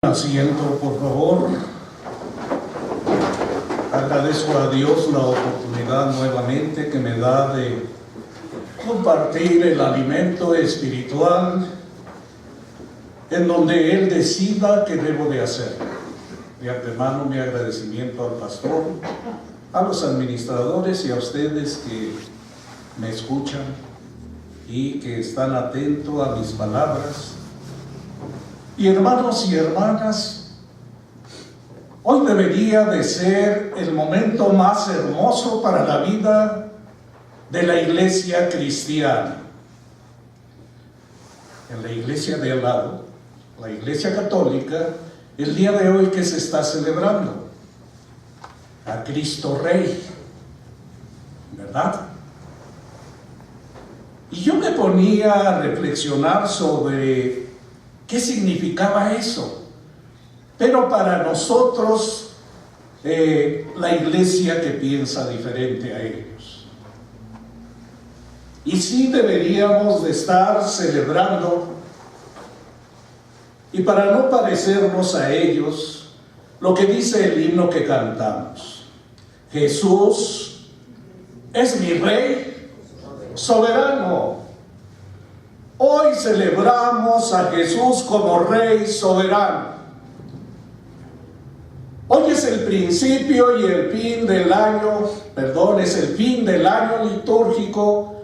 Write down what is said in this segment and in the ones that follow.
Asiento, por favor. Agradezco a Dios la oportunidad nuevamente que me da de compartir el alimento espiritual en donde Él decida qué debo de hacer. De antemano mi agradecimiento al pastor, a los administradores y a ustedes que me escuchan y que están atentos a mis palabras. Y hermanos y hermanas, hoy debería de ser el momento más hermoso para la vida de la iglesia cristiana. En la iglesia de al lado, la iglesia católica, el día de hoy que se está celebrando a Cristo Rey, ¿verdad? Y yo me ponía a reflexionar sobre ¿qué significaba eso? Pero para nosotros, la iglesia que piensa diferente a ellos. Y sí deberíamos de estar celebrando, y para no parecernos a ellos, lo que dice el himno que cantamos. Jesús es mi Rey soberano. Hoy celebramos a Jesús como Rey soberano. Hoy es el principio y el fin del año, es el fin del año litúrgico,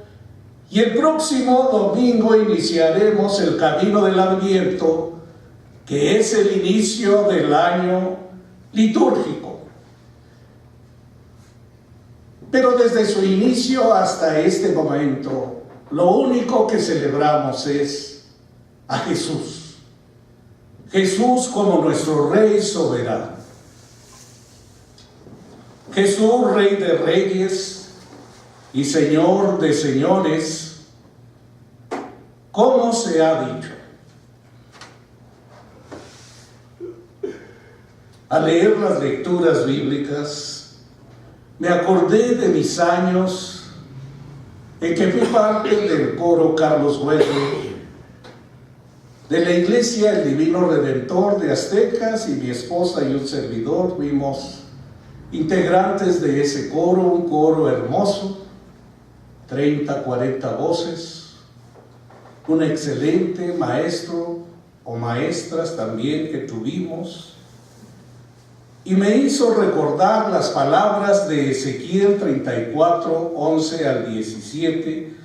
y el próximo domingo iniciaremos el camino del Adviento, que es el inicio del año litúrgico. Pero desde su inicio hasta este momento, lo único que celebramos es a Jesús. Jesús como nuestro Rey soberano. Jesús, Rey de reyes y Señor de señores, como se ha dicho. Al leer las lecturas bíblicas, me acordé de mis años en que fui parte del coro Carlos Güell, de la iglesia El Divino Redentor de Aztecas, y mi esposa y un servidor fuimos integrantes de ese coro, un coro hermoso, 30, 40 voces, un excelente maestro o maestras también que tuvimos. Y me hizo recordar las palabras de Ezequiel 34, 11 al 17,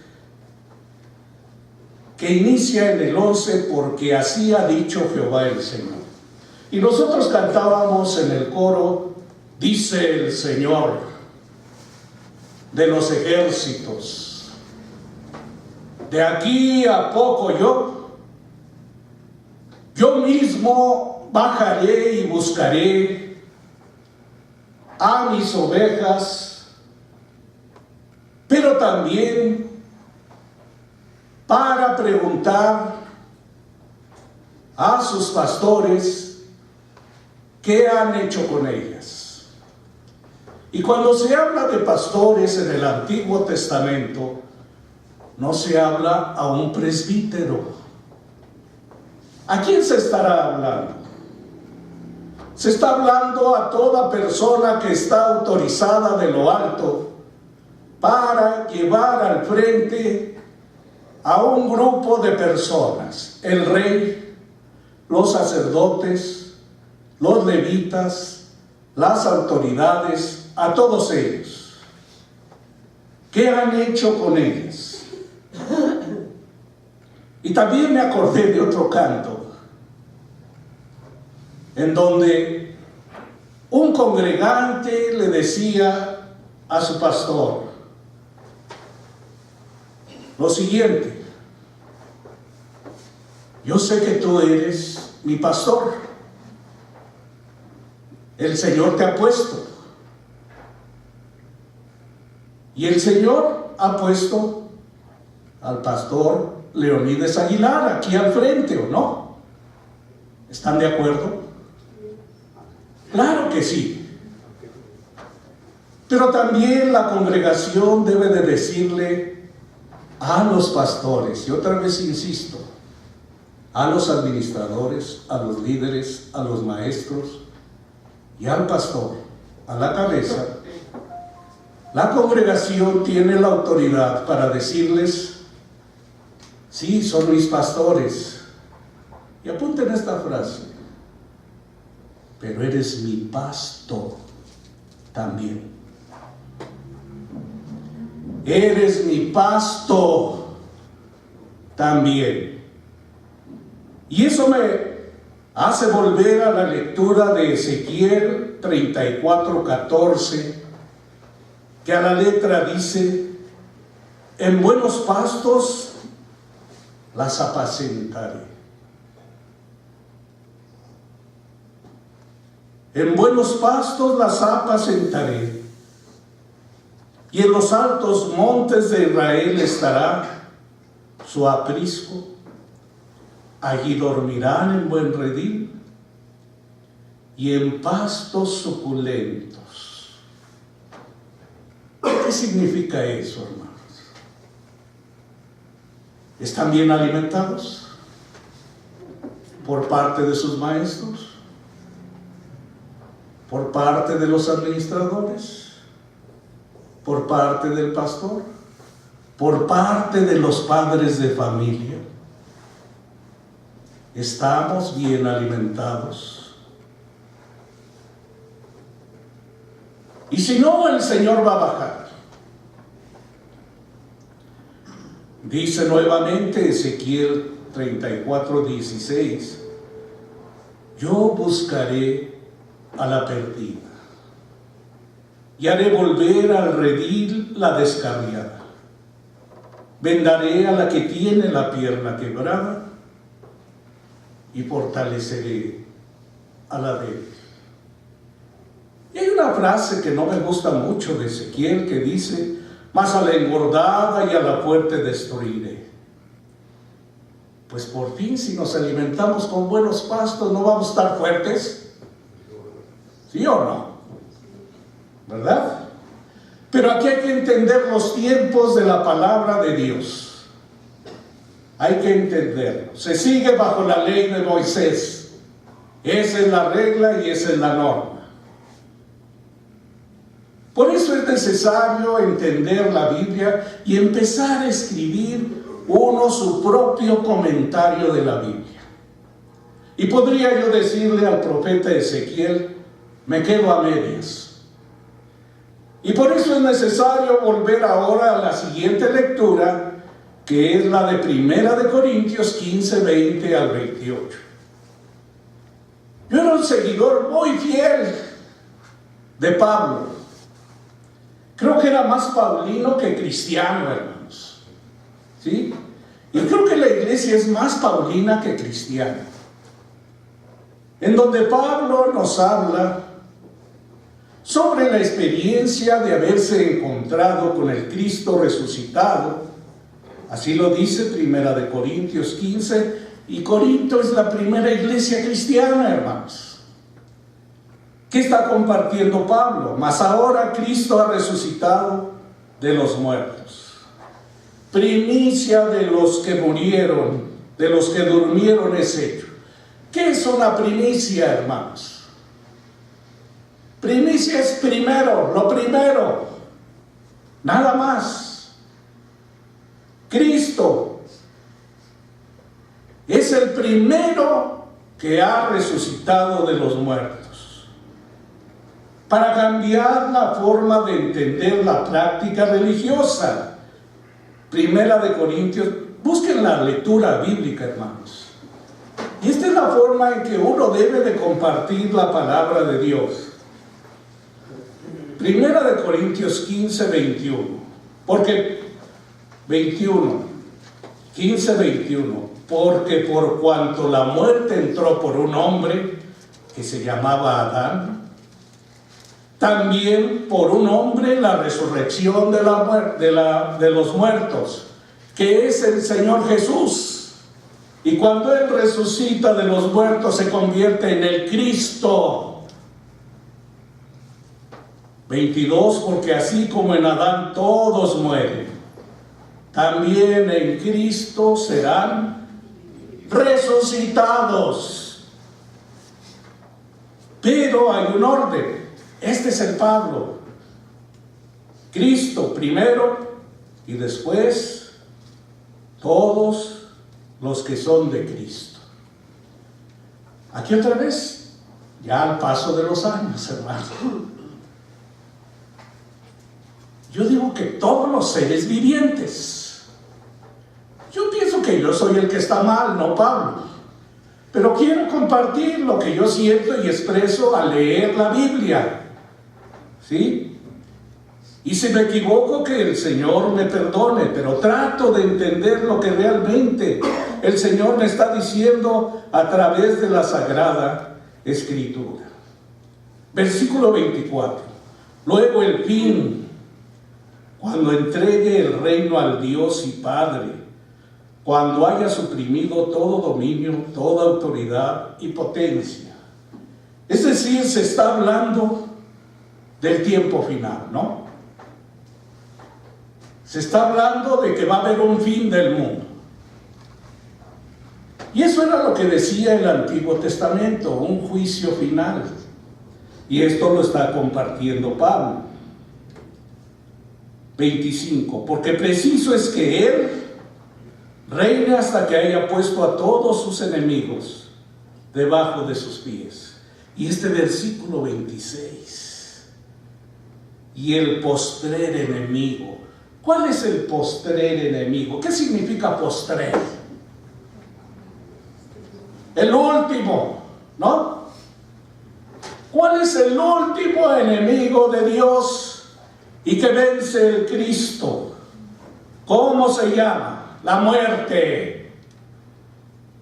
que inicia en el 11, porque así ha dicho Jehová el Señor. Y nosotros cantábamos en el coro, dice el Señor de los ejércitos, de aquí a poco yo mismo bajaré y buscaré a mis ovejas, pero también para preguntar a sus pastores qué han hecho con ellas. Y cuando se habla de pastores en el Antiguo Testamento, no se habla a un presbítero. ¿A quién se estará hablando? Se está hablando a toda persona que está autorizada de lo alto para llevar al frente a un grupo de personas: el rey, los sacerdotes, los levitas, las autoridades, a todos ellos. ¿Qué han hecho con ellas? Y también me acordé de otro canto, en donde un congregante le decía a su pastor lo siguiente: yo sé que tú eres mi pastor, el Señor te ha puesto, y el Señor ha puesto al pastor Leonides Aguilar aquí al frente, ¿o no? ¿Están de acuerdo? Claro que sí. Pero también la congregación debe de decirle a los pastores, y otra vez insisto, a los administradores, a los líderes, a los maestros y al pastor, a la cabeza. La congregación tiene la autoridad para decirles: sí, son mis pastores. Y apunten esta frase: pero eres mi pastor también. Eres mi pastor también. Y eso me hace volver a la lectura de Ezequiel 34:14, que a la letra dice: en buenos pastos las apacentaré. En buenos pastos las apacentaré, y en los altos montes de Israel estará su aprisco. Allí dormirán en buen redil y en pastos suculentos. ¿Qué significa eso, hermanos? ¿Están bien alimentados por parte de sus maestros? ¿Por parte de los administradores? ¿Por parte del pastor? ¿Por parte de los padres de familia? ¿Estamos bien alimentados? Y si no, el Señor va a bajar. Dice nuevamente Ezequiel 34:16: yo buscaré a la perdida y haré volver al redil la descarriada. Vendaré a la que tiene la pierna quebrada y fortaleceré a la débil. Y hay una frase que no me gusta mucho de Ezequiel que dice: mas a la engordada y a la fuerte destruiré. Pues por fin, si nos alimentamos con buenos pastos, ¿no vamos a estar fuertes? ¿Sí o no? ¿Verdad? Pero aquí hay que entender los tiempos de la palabra de Dios. Hay que entenderlo. Se sigue bajo la ley de Moisés. Esa es la regla y esa es la norma. Por eso es necesario entender la Biblia y empezar a escribir uno su propio comentario de la Biblia. Y podría yo decirle al profeta Ezequiel: me quedo a medias. Y por eso es necesario volver ahora a la siguiente lectura, que es la de 1 Corintios 15, 20 al 28. Yo era un seguidor muy fiel de Pablo. Creo que era más paulino que cristiano, hermanos. ¿Sí? Y creo que la iglesia es más paulina que cristiana. En donde Pablo nos habla sobre la experiencia de haberse encontrado con el Cristo resucitado. Así lo dice 1 Corintios 15, y Corinto es la primera iglesia cristiana, hermanos. ¿Qué está compartiendo Pablo? Mas ahora Cristo ha resucitado de los muertos. Primicia de los que murieron, de los que durmieron es hecho. ¿Qué es una primicia, hermanos? Primicia es primero, lo primero, nada más. Cristo es el primero que ha resucitado de los muertos. Para cambiar la forma de entender la práctica religiosa. 1 Corintios, busquen la lectura bíblica, hermanos. Y esta es la forma en que uno debe de compartir la palabra de Dios. 1 Corintios 15, 21. Porque 21, 15, 21. Porque por cuanto la muerte entró por un hombre que se llamaba Adán, también por un hombre la resurrección de los muertos, que es el Señor Jesús. Y cuando Él resucita de los muertos, se convierte en el Cristo. 22, porque así como en Adán todos mueren, también en Cristo serán resucitados. Pero hay un orden. Este es el Pablo. Cristo primero y después todos los que son de Cristo. Aquí otra vez, ya al paso de los años, hermano. Yo digo que todos los seres vivientes. Yo pienso que yo soy el que está mal, no Pablo. Pero quiero compartir lo que yo siento y expreso al leer la Biblia. ¿Sí? Y si me equivoco, que el Señor me perdone, pero trato de entender lo que realmente el Señor me está diciendo a través de la Sagrada Escritura. Versículo 24. Luego el fin, cuando entregue el reino al Dios y Padre, cuando haya suprimido todo dominio, toda autoridad y potencia. Es decir, se está hablando del tiempo final, ¿no? Se está hablando de que va a haber un fin del mundo. Y eso era lo que decía el Antiguo Testamento, un juicio final. Y esto lo está compartiendo Pablo. 25. Porque preciso es que Él reine hasta que haya puesto a todos sus enemigos debajo de sus pies. Y este versículo 26. Y el postrer enemigo. ¿Cuál es el postrer enemigo? ¿Qué significa postrer? El último, ¿no? ¿Cuál es el último enemigo de Dios y que vence el Cristo? ¿Cómo se llama? La muerte.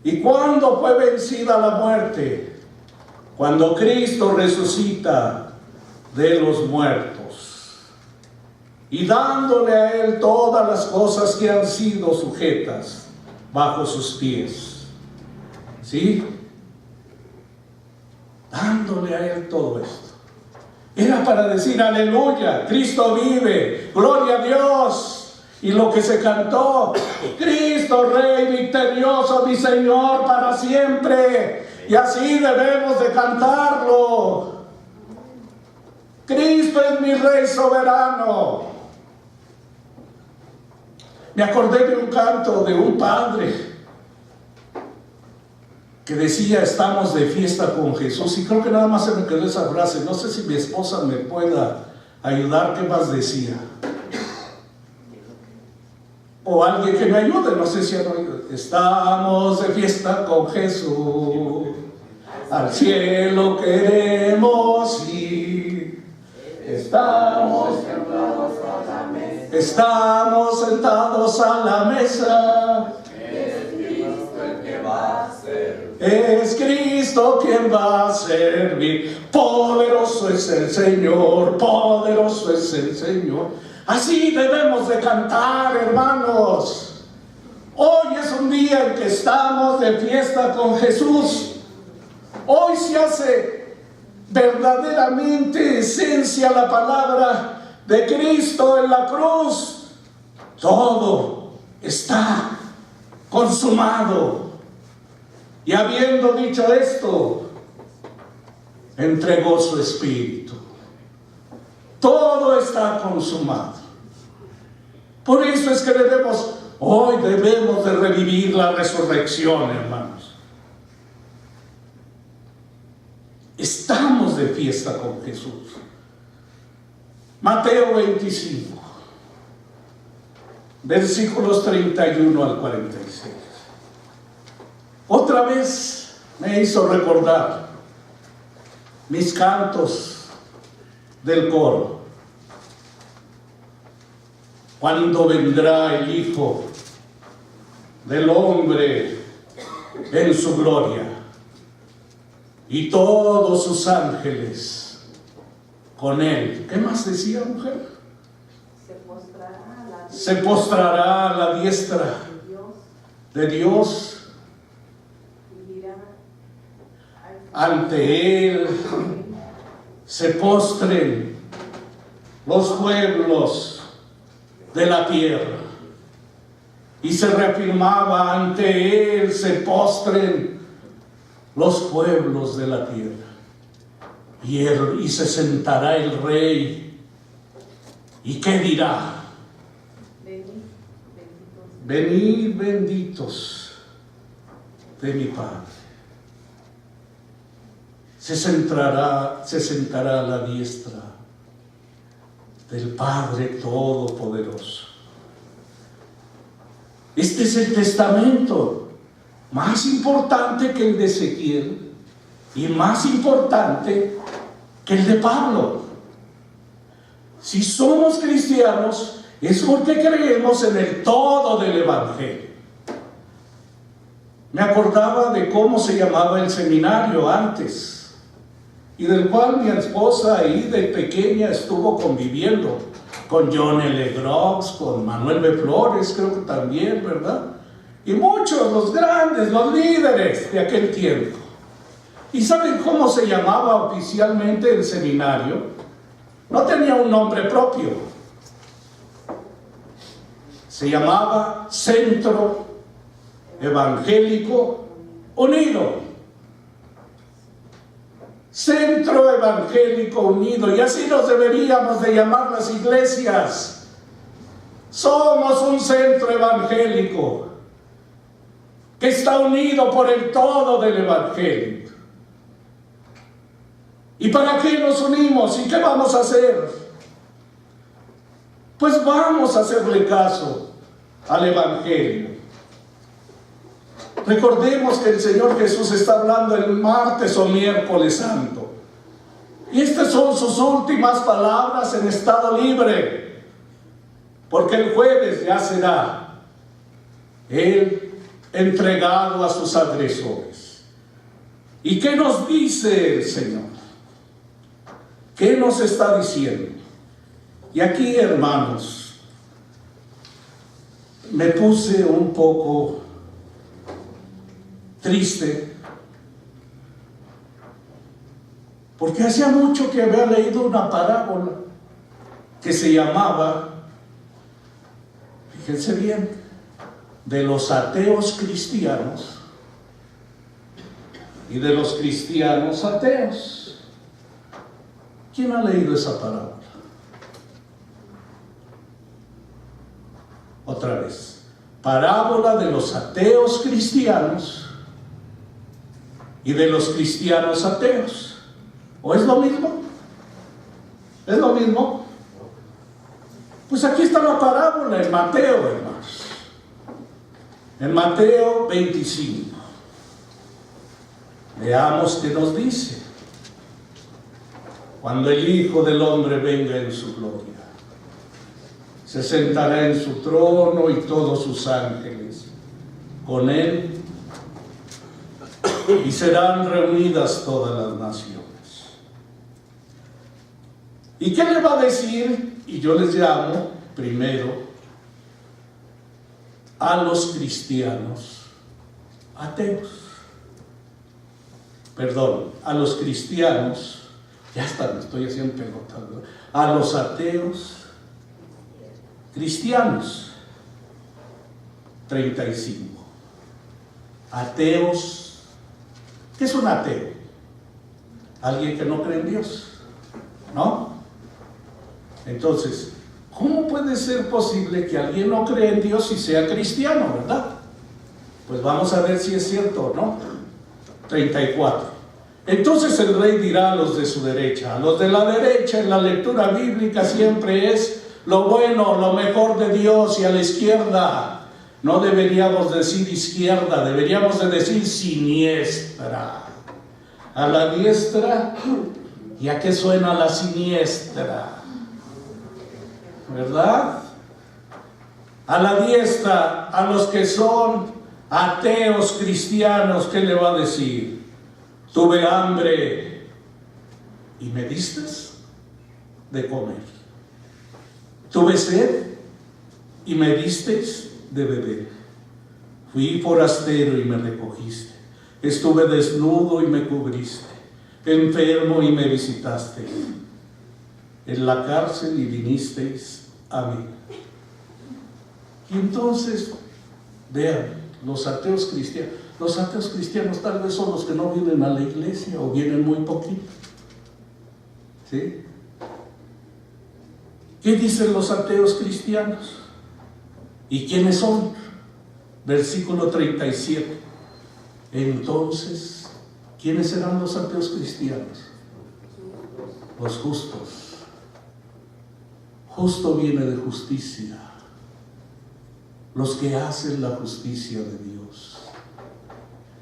¿Y cuándo fue vencida la muerte? Cuando Cristo resucita de los muertos y dándole a Él todas las cosas que han sido sujetas bajo sus pies. ¿Sí? Dándole a Él todo esto. Era para decir: aleluya, Cristo vive, gloria a Dios. Y lo que se cantó: Cristo Rey victorioso, mi Señor para siempre. Y así debemos de cantarlo. Cristo es mi Rey soberano. Me acordé de un canto de un padre que decía: estamos de fiesta con Jesús. Y creo que nada más se me quedó esa frase. No sé si mi esposa me pueda ayudar. ¿Qué más decía? O alguien que me ayude. No sé si han oído. Estamos de fiesta con Jesús, al cielo queremos ir. Estamos sentados a la mesa. Es Cristo quien va a servir. Poderoso es el Señor, poderoso es el Señor. Así debemos de cantar, hermanos. Hoy es un día en que estamos de fiesta con Jesús. Hoy se hace verdaderamente esencia la palabra de Cristo en la cruz. Todo está consumado. Y habiendo dicho esto, entregó su espíritu. Todo está consumado. Por eso es que hoy debemos de revivir la resurrección, hermanos. Estamos de fiesta con Jesús. Mateo 25, versículos 31 al 46. Otra vez me hizo recordar mis cantos del coro. Cuando vendrá el Hijo del Hombre en su gloria y todos sus ángeles con él. ¿Qué más decía, mujer? Se postrará a la diestra de Dios. Ante él se postren los pueblos de la tierra. y se reafirmaba: ante Él se postren los pueblos de la tierra, y se sentará el Rey, ¿y qué dirá? Venid benditos de mi Padre. Se sentará a la diestra del Padre Todopoderoso. Este es el testamento más importante que el de Ezequiel y más importante que el de Pablo. Si somos cristianos, es porque creemos en el todo del Evangelio. Me acordaba de cómo se llamaba el seminario antes, y del cual mi esposa ahí de pequeña estuvo conviviendo, con John L. Gross, con Manuel B. Flores, creo que también, ¿verdad? Y muchos, los grandes, los líderes de aquel tiempo. ¿Y saben cómo se llamaba oficialmente el seminario? No tenía un nombre propio. Se llamaba Centro Evangélico Unido. Centro Evangélico Unido, y así nos deberíamos de llamar las iglesias. Somos un centro evangélico que está unido por el todo del Evangelio. ¿Y para qué nos unimos? ¿Y qué vamos a hacer? Pues vamos a hacerle caso al Evangelio. Recordemos que el Señor Jesús está hablando el martes o miércoles santo, y estas son sus últimas palabras en estado libre, porque el jueves ya será Él entregado a sus agresores. ¿Y qué nos dice el Señor? ¿Qué nos está diciendo? Y aquí, hermanos, me puse un poco triste, porque hacía mucho que había leído una parábola que se llamaba, fíjense bien, de los ateos cristianos y de los cristianos ateos. ¿Quién ha leído esa parábola? Otra vez, parábola de los ateos cristianos y de los cristianos ateos. ¿O es lo mismo? ¿Es lo mismo? Pues aquí está la parábola en Mateo, hermanos. En Mateo 25. Veamos qué nos dice. Cuando el Hijo del Hombre venga en su gloria, se sentará en su trono y todos sus ángeles con él, y serán reunidas todas las naciones. ¿Y qué le va a decir? Y yo les llamo primero a los cristianos ateos. Perdón, a los cristianos, ya está, me estoy haciendo pelotas, ¿no? A los ateos cristianos. 35. Ateos. ¿Qué es un ateo? Alguien que no cree en Dios, ¿no? Entonces, ¿cómo puede ser posible que alguien no cree en Dios y sea cristiano, verdad? Pues vamos a ver si es cierto o no. 34. Entonces el Rey dirá a los de su derecha. A los de la derecha en la lectura bíblica siempre es lo bueno, lo mejor de Dios, y a la izquierda no deberíamos decir izquierda, deberíamos de decir siniestra. A la diestra, ¿y a qué suena la siniestra? ¿Verdad? A la diestra, a los que son ateos cristianos, ¿qué le va a decir? Tuve hambre y me diste de comer. Tuve sed y me disteis de beber. Fui forastero y me recogiste. Estuve desnudo y me cubriste. Enfermo y me visitaste. En la cárcel y vinisteis a mí. Y entonces, Vean, los ateos cristianos. Los ateos cristianos tal vez son los que no vienen a la iglesia o vienen muy poquito. ¿Sí? ¿Qué dicen los ateos cristianos? ¿Y quiénes son? Versículo 37. Entonces, ¿quiénes serán los ateos cristianos? Los justos. Justo viene de justicia. Los que hacen la justicia de Dios.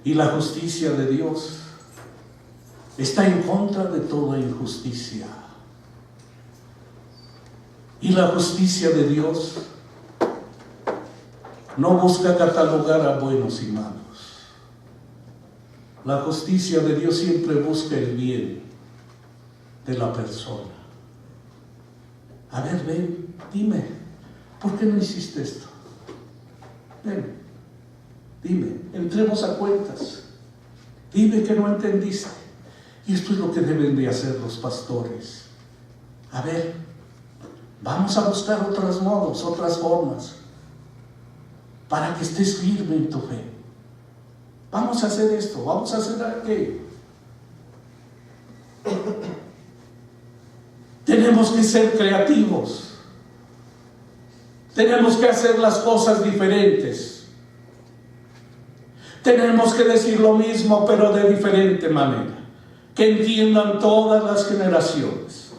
Y la justicia de Dios está en contra de toda injusticia. Y la justicia de Dios no busca catalogar a buenos y malos. La justicia de Dios siempre busca el bien de la persona. A ver, ven, dime, ¿por qué no hiciste esto? Ven, dime, entremos a cuentas. Dime que no entendiste. Y esto es lo que deben de hacer los pastores. A ver, vamos a buscar otros modos, otras formas, para que estés firme en tu fe. Vamos a hacer esto, vamos a hacer aquello. Tenemos que ser creativos. Tenemos que hacer las cosas diferentes. Tenemos que decir lo mismo, pero de diferente manera. Que entiendan todas las generaciones.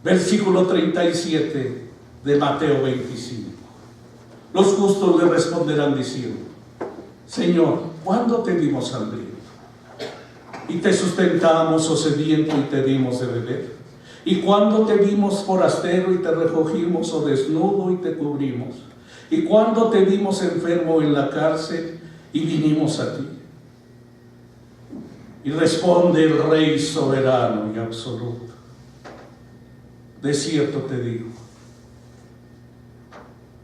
Versículo 37 de Mateo 25. Los justos le responderán diciendo: Señor, ¿cuándo te dimos hambriento y te sustentamos, o sediento, y te dimos de beber? ¿Y cuándo te vimos forastero y te recogimos, o desnudo y te cubrimos? ¿Y cuándo te vimos enfermo en la cárcel y vinimos a ti? Y responde el Rey soberano y absoluto: de cierto te digo,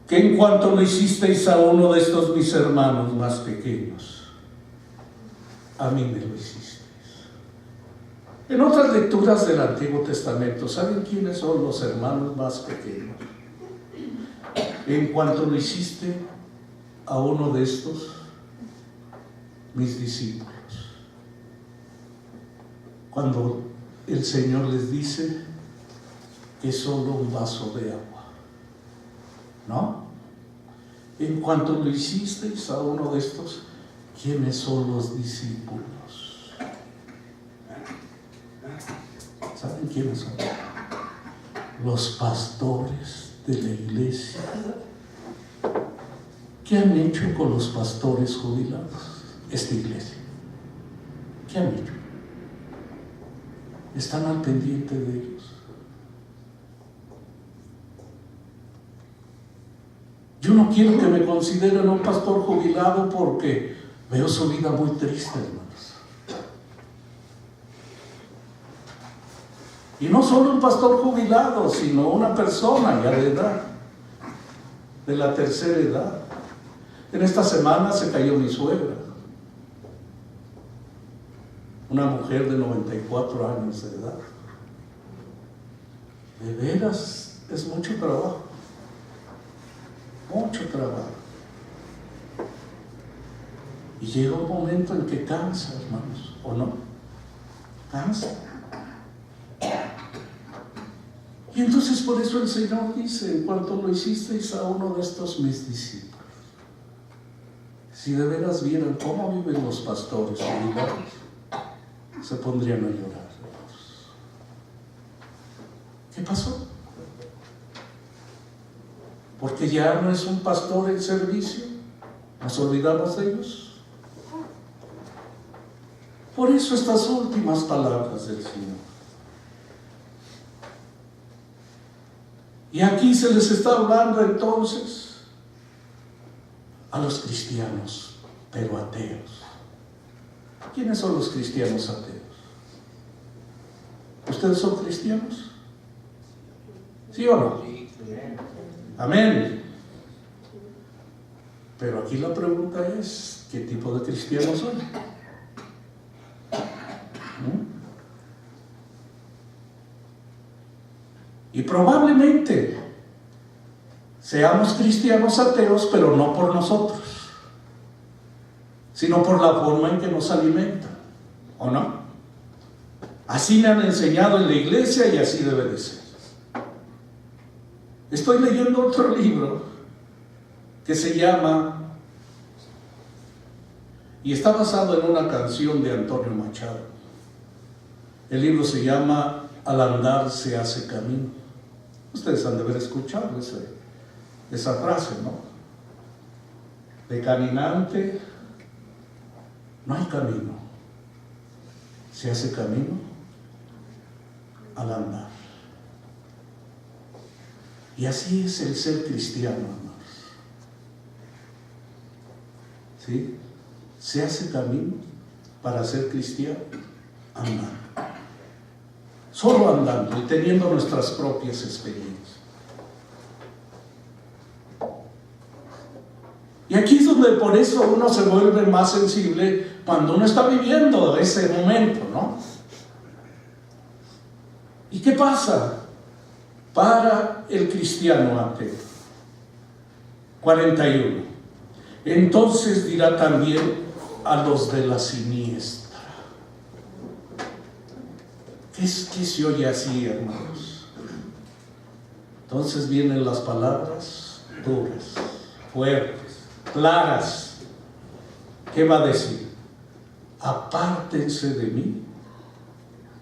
que en cuanto lo hicisteis a uno de estos mis hermanos más pequeños, a mí me lo hicisteis. En otras lecturas del Antiguo Testamento, ¿saben quiénes son los hermanos más pequeños? En cuanto lo hiciste a uno de estos, mis discípulos. Cuando el Señor les dice que es solo un vaso de agua, ¿no? En cuanto lo hicisteis a uno de estos, ¿quiénes son los discípulos? ¿Saben quiénes son? Los pastores de la iglesia. ¿Qué han hecho con los pastores jubilados? Esta iglesia. ¿Qué han hecho? ¿Están al pendiente de ellos? Yo no quiero que me consideren un pastor jubilado porque veo su vida muy triste, hermanos. Y no solo un pastor jubilado, sino una persona ya de edad, de la tercera edad. En esta semana se cayó mi suegra, una mujer de 94 años de edad. De veras, es mucho trabajo. Mucho trabajo. Y llega un momento en que cansa, hermanos, ¿o no? Cansa. Y entonces por eso el Señor dice: en cuanto lo hicisteis a uno de estos mis discípulos. Si de veras vieran cómo viven los pastores jubilados, se pondrían a llorar. ¿Qué pasó? Porque ya no es un pastor en servicio, nos olvidamos de ellos. Por eso estas últimas palabras del Señor. Y aquí se les está hablando entonces a los cristianos, pero ateos. ¿Quiénes son los cristianos ateos? ¿Ustedes son cristianos? ¿Sí o no? Amén. Pero aquí la pregunta es: ¿qué tipo de cristianos son? Y probablemente seamos cristianos ateos, pero no por nosotros, sino por la forma en que nos alimentan, ¿o no? Así me han enseñado en la iglesia y así debe de ser. Estoy leyendo otro libro que se llama, y está basado en una canción de Antonio Machado. El libro se llama Al andar se hace camino. Ustedes han de haber escuchado esa frase, ¿no? De caminante no hay camino, se hace camino al andar. Y así es el ser cristiano, hermanos. ¿Sí? Se hace camino para ser cristiano andando. Solo andando y teniendo nuestras propias experiencias. Y aquí es donde por eso uno se vuelve más sensible cuando uno está viviendo ese momento, ¿no? ¿Y qué pasa para el cristiano ateo? 41. Entonces dirá también a los de la siniestra. ¿Qué se oye así, hermanos? Entonces vienen las palabras duras, fuertes, claras. ¿Qué va a decir? Apártense de mí,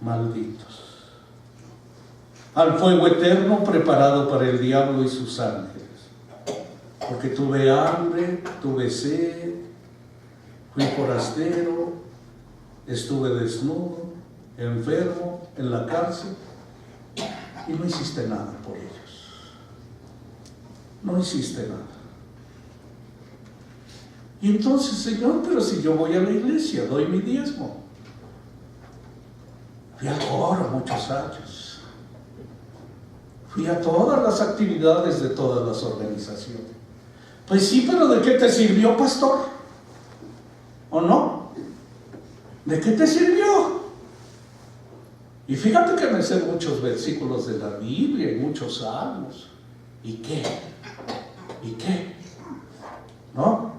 malditos, al fuego eterno preparado para el diablo y sus ángeles. Porque tuve hambre, tuve sed, fui forastero, estuve desnudo, enfermo, en la cárcel, y no hiciste nada por ellos. No hiciste nada. Y entonces, Señor, pero si yo voy a la iglesia, doy mi diezmo. Fui al coro muchos años. Fui a todas las actividades de todas las organizaciones. Pues sí, pero ¿de qué te sirvió, pastor? ¿O no? ¿De qué te sirvió? Y fíjate que me sé muchos versículos de la Biblia y muchos salmos. ¿Y qué? ¿Y qué? ¿No?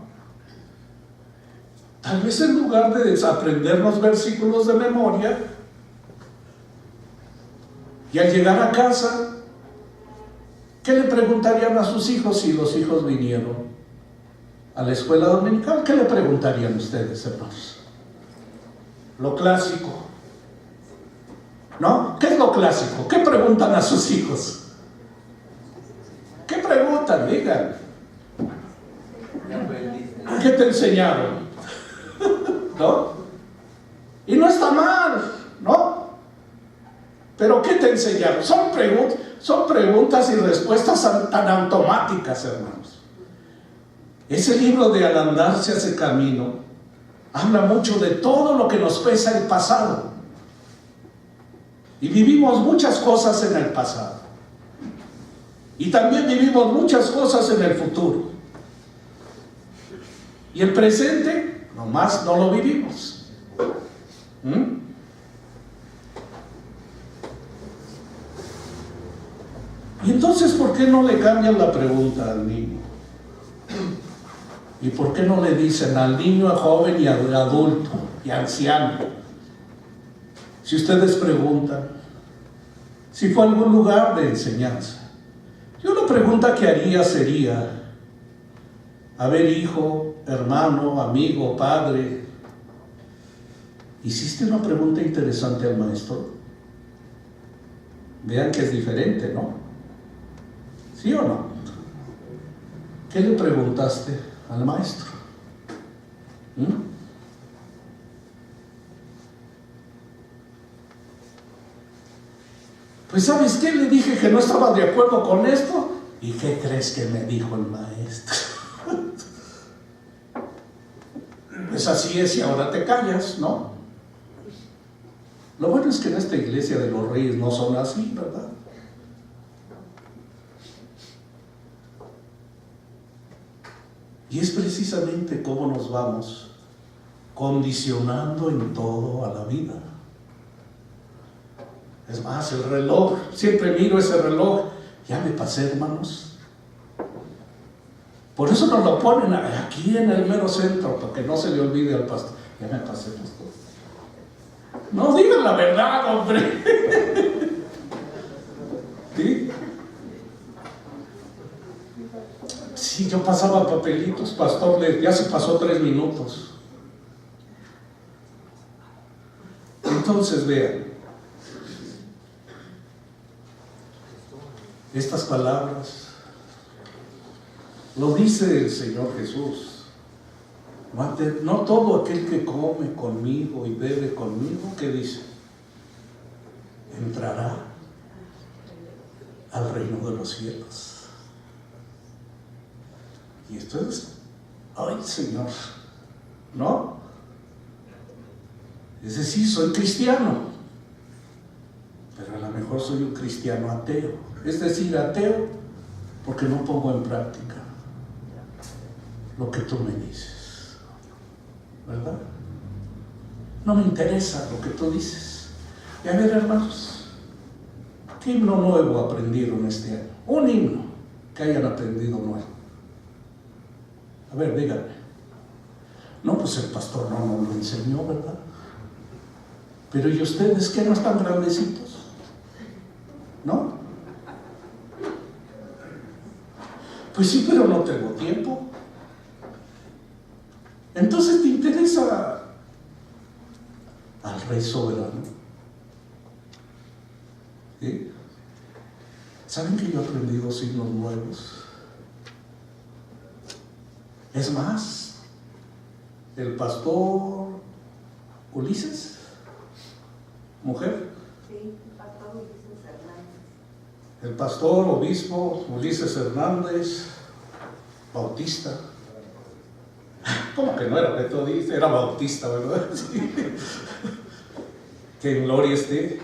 Tal vez en lugar de desaprendernos versículos de memoria, y al llegar a casa, ¿qué le preguntarían a sus hijos si los hijos vinieron a la escuela dominical? ¿Qué le preguntarían ustedes, hermanos? Lo clásico, ¿no? ¿Qué es lo clásico? ¿Qué preguntan a sus hijos? ¿Qué preguntan? Digan. ¿Qué te enseñaron? ¿No? Y no está mal, ¿no? Pero ¿qué te enseñaron? Son preguntas y respuestas tan automáticas, hermanos. Ese libro de Al andar se hace camino habla mucho de todo lo que nos pesa el pasado. Y vivimos muchas cosas en el pasado. Y también vivimos muchas cosas en el futuro. Y el presente, nomás no lo vivimos. Y entonces, ¿por qué no le cambian la pregunta al niño? ¿Y por qué no le dicen al niño, a joven y al adulto y anciano? Si ustedes preguntan si fue algún lugar de enseñanza. Yo una pregunta que haría sería: a ver, hijo, hermano, amigo, padre, ¿hiciste una pregunta interesante al maestro? Vean que es diferente, ¿no? ¿Sí o no? ¿Qué le preguntaste al maestro? Pues ¿sabes qué? Le dije que no estaba de acuerdo con esto. ¿Y qué crees que me dijo el maestro? Pues así es, y ahora te callas, ¿no? Lo bueno es que en esta iglesia de los Reyes no son así, ¿verdad? Y es precisamente cómo nos vamos condicionando en todo a la vida. Es más, el reloj, siempre miro ese reloj. Ya me pasé, hermanos. Por eso nos lo ponen aquí en el mero centro, para que no se le olvide al pastor. Ya me pasé, pastor. No digan la verdad, hombre. ¿Sí? Sí, yo pasaba papelitos, pastor, ya se pasó 3 minutos. Entonces vean, estas palabras lo dice el Señor Jesús. No todo aquel que come conmigo y bebe conmigo, ¿qué dice? Entrará al reino de los cielos. Y esto es, ay Señor, ¿no? Es decir, soy cristiano, pero a lo mejor soy un cristiano ateo. Es decir, ateo porque no pongo en práctica lo que tú me dices, ¿verdad? No me interesa lo que tú dices. Y a ver, hermanos, ¿qué himno nuevo aprendieron este año? Un himno que hayan aprendido nuevo. A ver, díganme. No, pues el pastor no nos lo enseñó, ¿verdad? Pero ¿y ustedes qué no están grandecitos? ¿No? Pues sí, pero no tengo tiempo. Entonces te interesa al Rey Soberano. ¿Sí? ¿Saben que yo he aprendido signos nuevos? Es más, el pastor Ulises, mujer. Sí, el pastor Ulises Hernández. El pastor obispo Ulises Hernández, bautista. ¿Cómo que no era metodista? Era bautista, ¿verdad? Sí. Que en gloria esté.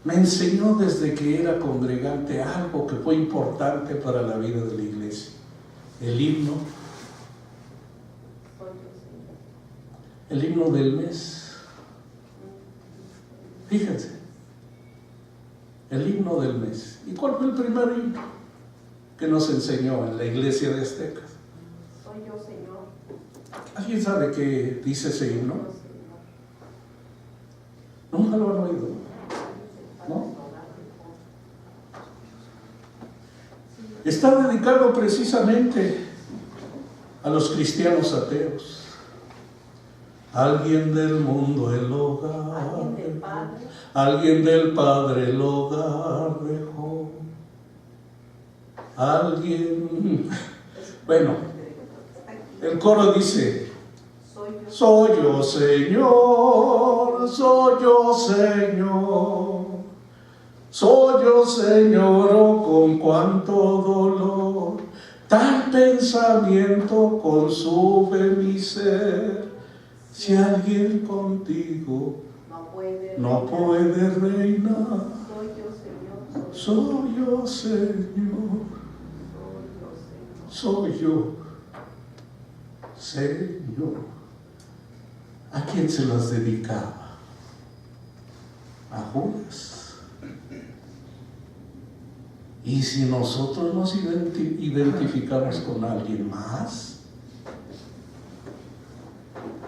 Me enseñó desde que era congregante algo que fue importante para la vida de la iglesia. El himno. El himno del mes. Fíjense. El himno del mes. ¿Y cuál fue el primer himno que nos enseñó en la iglesia de Aztecas? Soy yo, Señor. ¿Alguien sabe qué dice ese himno? Nunca lo han oído, ¿no? Está dedicado precisamente a los cristianos ateos. Alguien del mundo el hogar, alguien del Padre el hogar dejó. Alguien, bueno, el coro dice: soy yo, Señor, soy yo, Señor, soy yo, Señor, oh, con cuánto dolor tal pensamiento consume mi ser. Si alguien contigo no puede reinar, soy yo, Señor, soy yo, Señor. ¿A quién se las dedicaba? A Judas. Y si nosotros nos identificamos con alguien más,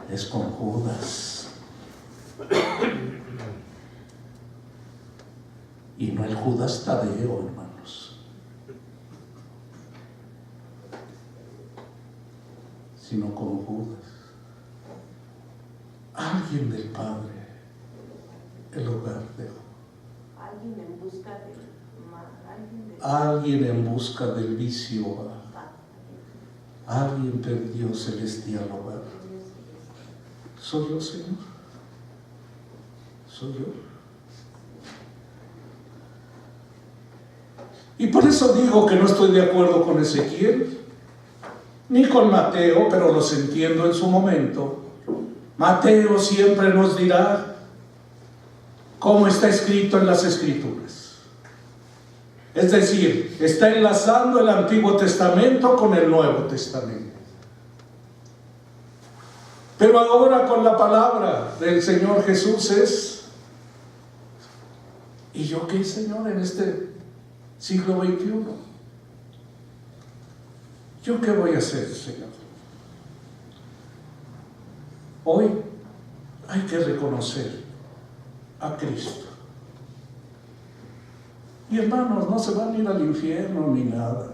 es con Judas. Y no el Judas Tadeo, hermanos, sino con Judas. Alguien del Padre el hogar dejó. Alguien en busca de alguien en busca del vicio. Alguien perdió celestial hogar. ¿Soy yo, Señor? ¿Soy yo? Y por eso digo que no estoy de acuerdo con Ezequiel, ni con Mateo, pero los entiendo en su momento. Mateo siempre nos dirá cómo está escrito en las Escrituras. Es decir, está enlazando el Antiguo Testamento con el Nuevo Testamento. Pero ahora con la palabra del Señor Jesús es: ¿y yo qué, Señor, en este siglo XXI? ¿Yo qué voy a hacer, Señor? Hoy hay que reconocer a Cristo. Y hermanos, no se van a ir al infierno ni nada.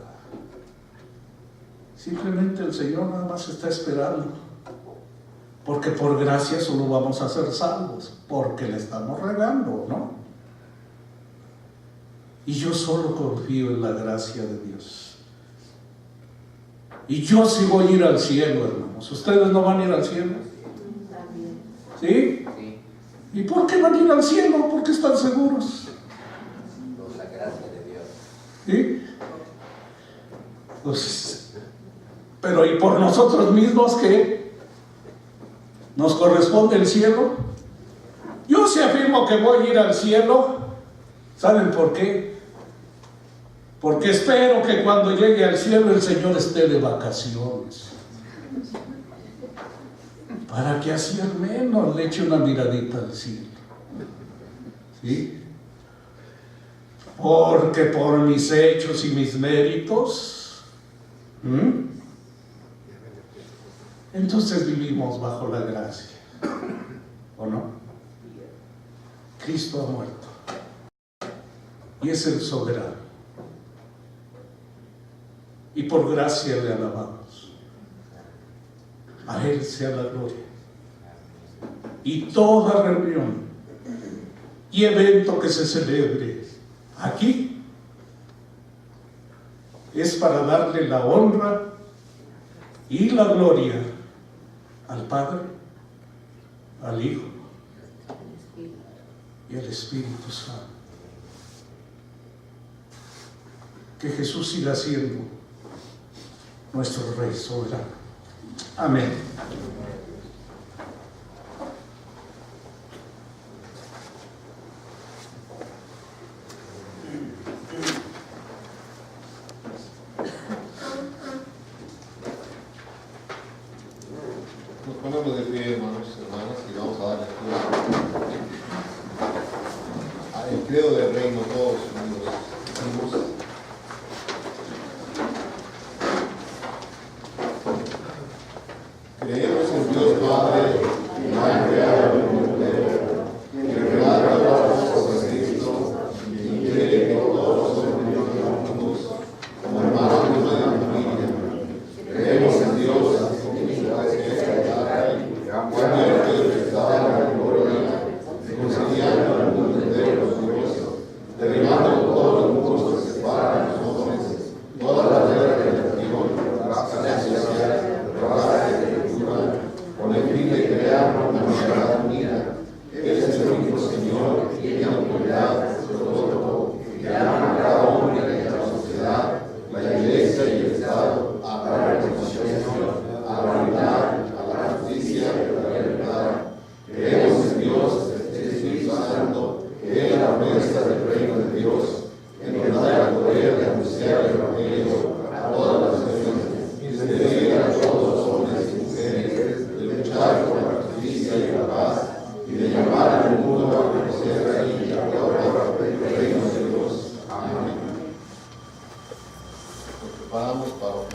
Simplemente el Señor nada más está esperando. Porque por gracia solo vamos a ser salvos. Porque le estamos regando, ¿no? Y yo solo confío en la gracia de Dios. Y yo sí voy a ir al cielo, hermanos. ¿Ustedes no van a ir al cielo? ¿Sí? Sí, ¿Y por qué van a ir al cielo? ¿Por qué están seguros? por la gracia de Dios. ¿Sí? Pues, pero ¿y por nosotros mismos qué? ¿Nos corresponde el cielo? Yo sí afirmo que voy a ir al cielo. ¿Saben por qué? Porque espero que cuando llegue al cielo el Señor esté de vacaciones. Para que así al menos le eche una miradita al cielo. ¿Sí? Porque por mis hechos y mis méritos, entonces vivimos bajo la gracia. ¿O no? Cristo ha muerto. Y es el soberano. Y por gracia le alabamos. A Él sea la gloria. Y toda reunión y evento que se celebre aquí es para darle la honra y la gloria al Padre, al Hijo y al Espíritu Santo. Que Jesús siga siendo nuestro Rey soberano. Amén. Nos ponemos de pie, hermanos, hermanas, y vamos a dar lectura al credo de